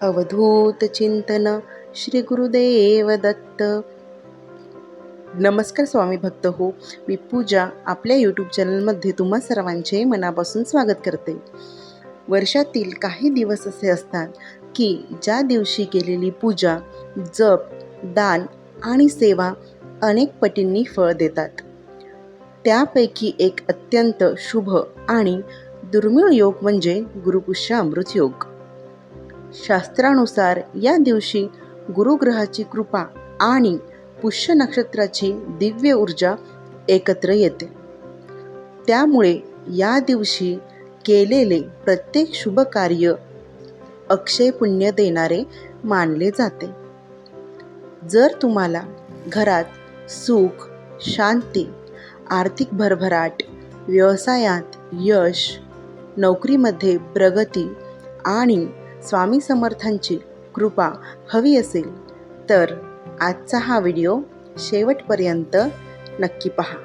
अवधूत चिंतन श्री गुरुदेव दत्त. नमस्कार स्वामी भक्त हो. मी पूजा आपल्या यूट्यूब चॅनलमध्ये तुम्हा सर्वांचे मनापासून स्वागत करते. वर्षातील काही दिवस असे असतात की ज्या दिवशी केलेली पूजा, जप, दान आणि सेवा अनेक पटींनी फळ देतात. त्यापैकी एक अत्यंत शुभ आणि दुर्मिळ योग म्हणजे गुरुपुष्य अमृत योग. शास्त्रानुसार या दिवशी गुरुग्रहाची कृपा आणि पुष्य नक्षत्राची दिव्य ऊर्जा एकत्र येते. त्यामुळे या दिवशी केलेले प्रत्येक शुभ कार्य अक्षय पुण्य देणारे मानले जाते. जर तुम्हाला घरात सुख, शांती, आर्थिक भरभराट, व्यवसायात यश, नोकरीमध्ये प्रगती आणि स्वामी समर्थांची कृपा हवी असेल तर आजचा हा व्हिडिओ शेवटपर्यंत नक्की पहा.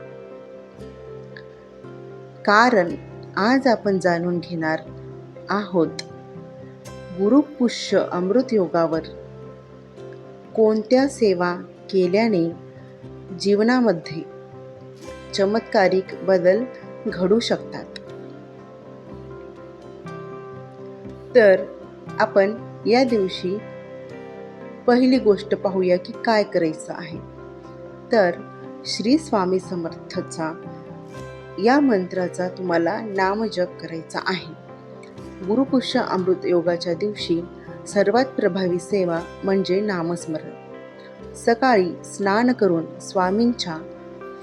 कारण आज आपण जाणून घेणार आहोत गुरुपुष्य अमृत योगावर कोणत्या सेवा केल्याने जीवनामध्ये चमत्कारिक बदल घडू शकतात. तर आपण या दिवशी पहिली गोष्ट पाहूया की काय करायचं आहे. तर श्री स्वामी समर्थचा या मंत्राचा तुम्हाला नामजप करायचा आहे. गुरुपुष्य अमृत योगाच्या दिवशी सर्वात प्रभावी सेवा म्हणजे नामस्मरण. सकाळी स्नान करून स्वामींच्या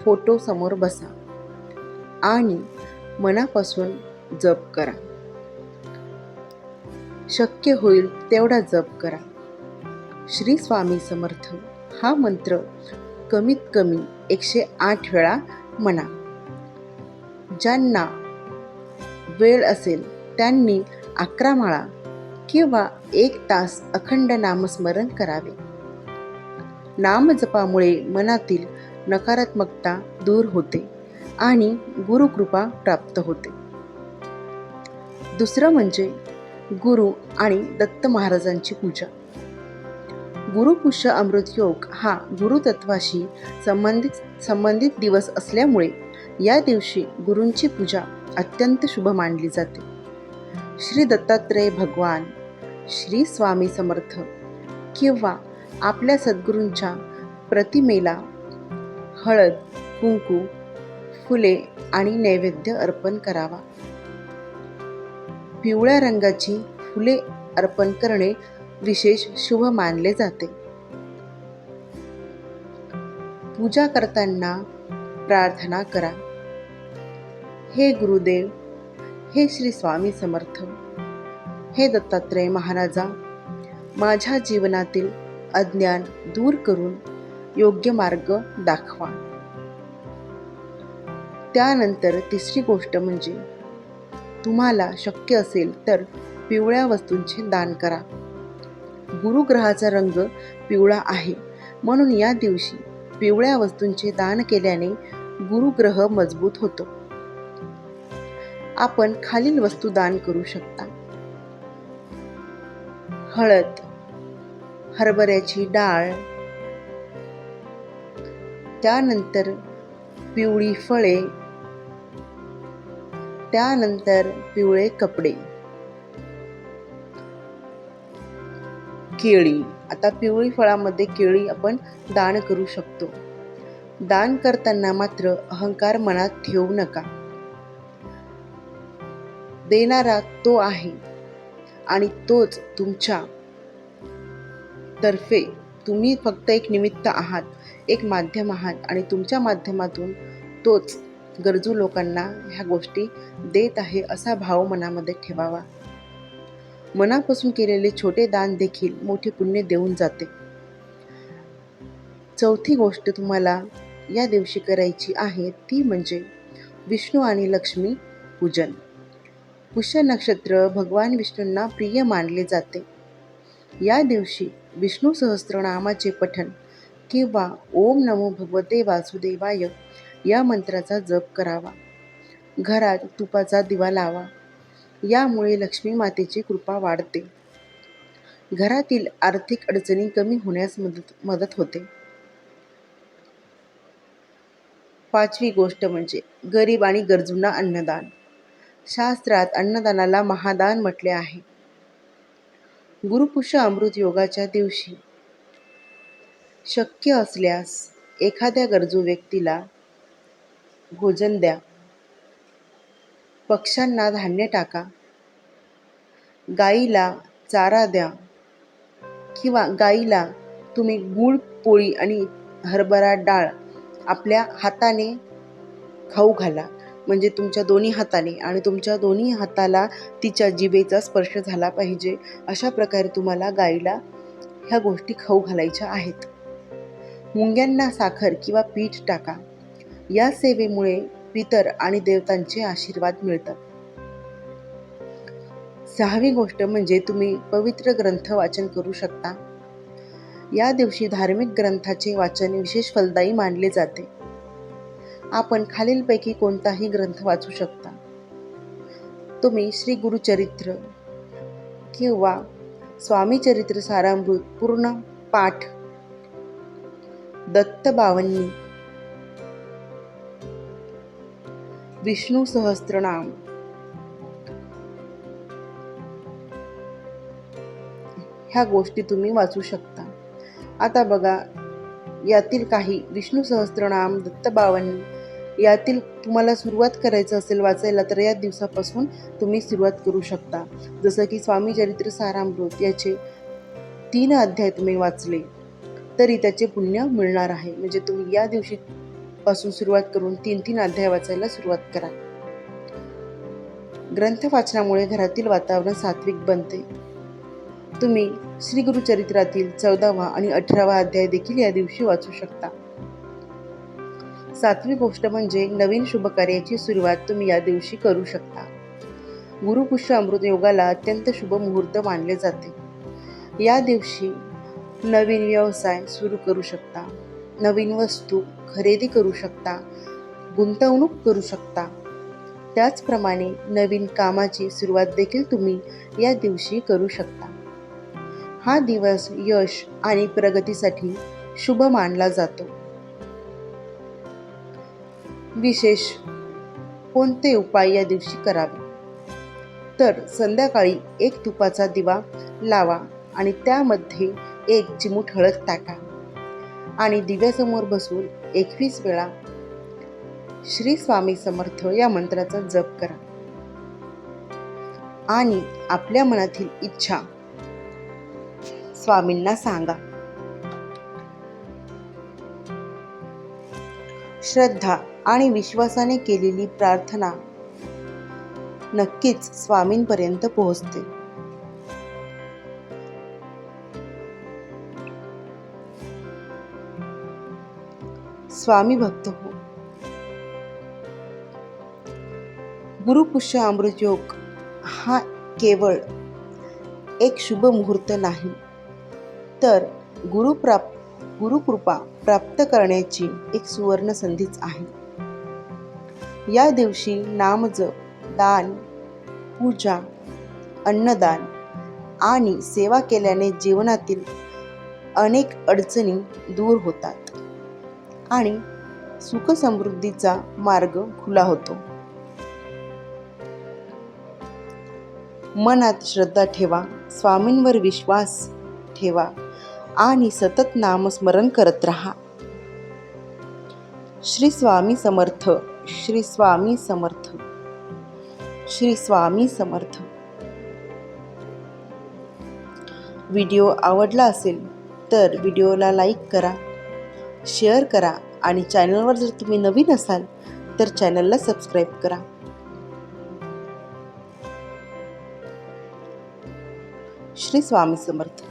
फोटो समोर बसा आणि मनापासून जप करा. शक्य होईल तेवढा जप करा. श्री स्वामी समर्थ हा मंत्र कमीत कमी 108 वेळा म्हणा. ज्यांना वेळ असेल त्यांनी 11 माळा किंवा 1 तास अखंड नामस्मरण करावे. नामजपामुळे मनातील नकारात्मकता दूर होते आणि गुरुकृपा प्राप्त होते. दुसरं म्हणजे गुरु आणि दत्त महाराजांची पूजा. गुरुपुष्य अमृत योग हा गुरुतत्वाशी संबंधित दिवस असल्यामुळे या दिवशी गुरूंची पूजा अत्यंत शुभ मानली जाते. श्री दत्तात्रेय भगवान, श्री स्वामी समर्थ किंवा आपल्या सद्गुरूंच्या प्रतिमेला हळद, कुंकू, फुले आणि नैवेद्य अर्पण करावा. पिवळ्या रंगाची फुले अर्पण करणे विशेष शुभ मानले जाते. पूजा करताना प्रार्थना करा. हे गुरुदेव, हे श्री स्वामी समर्थ, हे दत्तात्रेय महाराजा, माझ्या जीवनातील अज्ञान दूर करून योग्य मार्ग दाखवा. त्यानंतर तिसरी गोष्ट म्हणजे तुम्हाला शक्य असेल तर पिवळ्या वस्तूंचे दान करा. गुरुग्रहाचा रंग पिवळा आहे, म्हणून या दिवशी पिवळ्या वस्तूंचे दान केल्याने गुरुग्रह मजबूत होतो. आपण खालील वस्तू दान करू शकता. हळद, हरभऱ्याची डाळ, त्यानंतर पिवळी फळे, त्यानंतर पिवळे कपडे, केळी. आता पिवळी फळामध्ये केळी आपण दान करू शकतो. दान करताना मात्र अहंकार मनात ठेवू नका. देणारा तो आहे आणि तोच तुमच्या तर्फे तुम्ही फक्त एक निमित्त आहात, एक माध्यम आहात आणि तुमच्या माध्यमातून तोच गरजू लोकांना ह्या गोष्टी देत आहे असा भाव मनामध्ये ठेवावा. मनापासून केलेले छोटे दान देखील मोठे पुण्य देऊन जाते. चौथी गोष्ट तुम्हाला या दिवशी करायची आहे ती म्हणजे विष्णू आणि लक्ष्मी पूजन. पुष्य नक्षत्र भगवान विष्णूंना प्रिय मानले जाते. या दिवशी विष्णू सहस्त्रनामाचे पठण किंवा ओम नमो भगवते वासुदेवाय या मंत्राचा जप करावा. घरात तुपाचा दिवा लावा. यामुळे लक्ष्मी मातेची कृपा वाढते. घरातील आर्थिक अडचणी कमी होण्यास मदत होते. 5वी गोष्ट म्हणजे गरीब आणि गरजूंना अन्नदान. शास्त्रात अन्नदानाला महादान म्हटले आहे. गुरुपुष्य अमृत योगाच्या दिवशी शक्य असल्यास एखाद्या गरजू व्यक्तीला भोजन द्या, पक्ष्यांना धान्य टाका, गाईला चारा द्या किंवा गाईला तुम्ही गूळ पोळी आणि हरभरा डाळ आपल्या हाताने खाऊ घाला. म्हणजे तुमच्या दोन्ही हाताने आणि तुमच्या दोन्ही हाताला तिच्या जिभेचा स्पर्श झाला पाहिजे. अशा प्रकारे तुम्हाला गाईला ह्या गोष्टी खाऊ घालायच्या आहेत. मुंग्यांना साखर किंवा पीठ टाका. या सेवेमुळे पितर आणि देवतांचे आशीर्वाद मिळतात. 6वी गोष्ट म्हणजे तुम्ही पवित्र ग्रंथ वाचन करू शकता. या दिवशी धार्मिक ग्रंथाचे वाचन विशेष फलदायी मानले जाते. आपण खालीलपैकी कोणताही ग्रंथ वाचू शकता. तुम्ही श्री गुरुचरित्र किंवा स्वामी चरित्र सारामृत पूर्ण पाठ, दत्त बावन्नी, विष्णू सहस्त्रनाम, ह्या गोष्टी तुम्ही वाचू शकता. आता बघा, यातील काही विष्णू सहस्त्रनाम, दत्त बावन्नी यातील तुम्हाला सुरुवात करायचं असेल वाचायला तर या दिवसापासून तुम्ही सुरुवात करू शकता. जसं की स्वामी चरित्र सारामृत याचे 3 अध्याय तुम्ही वाचले तरी त्याचे पुण्य मिळणार आहे. म्हणजे तुम्ही या दिवशी पासून सुरुवात करून 3-3 अध्याय वाचायला सुरुवात करा. ग्रंथ वाचनामुळे घरातील वातावरण सात्विक बनते. तुम्ही श्री गुरुचरित्रातील 14वा आणि 18वा अध्याय देखील या दिवशी वाचू शकता. 7वी गोष्ट म्हणजे नवीन शुभ कार्याची सुरुवात तुम्ही या दिवशी करू शकता. गुरुपुष्य अमृत योगाला अत्यंत शुभ मुहूर्त मानले जाते. या दिवशी नवीन व्यवसाय सुरू करू शकता, नवीन वस्तू खरेदी करू शकता, गुंतवणूक करू शकता. त्याचप्रमाणे नवीन कामाची सुरुवात देखील तुम्ही या दिवशी करू शकता. हा दिवस यश आणि प्रगतीसाठी शुभ मानला जातो. विशेष कोणते उपाय या दिवशी करावे तर संध्याकाळी 1 तुपाचा दिवा लावा आणि त्यामध्ये 1 चिमूट हळद टाका आणि दिव्यासमोर बसून 21 वेळा श्री स्वामी समर्थ या मंत्राचा जप करा आणि आपल्या मनातील इच्छा स्वामींना सांगा. श्रद्धा आणि विश्वासाने केलेली प्रार्थना नक्कीच स्वामींपर्यंत पोहोचते. स्वामी भक्त हो. गुरुपुष्य अमृत योग हा केवळ एक शुभ मुहूर्त नाही तर गुरुकृपा प्राप्त करण्याची एक सुवर्ण संधीच आहे. या दिवशी नामजप, दान, पूजा, अन्नदान आणि सेवा केल्याने जीवनातील अनेक अडचणी दूर होतात आणि सुख समृद्धीचा मार्ग खुला होतो. मनात श्रद्धा ठेवा, स्वामींवर विश्वास ठेवा आणि सतत नामस्मरण करत राहा. श्री स्वामी समर्थ, श्री स्वामी समर्थ, श्री स्वामी समर्थ. व्हिडिओ आवडला असेल तर व्हिडिओला लाईक करा, शेअर करा आणि चॅनलवर जर तुम्ही नवीन असाल तर चॅनलला सबस्क्राईब करा. श्री स्वामी समर्थ.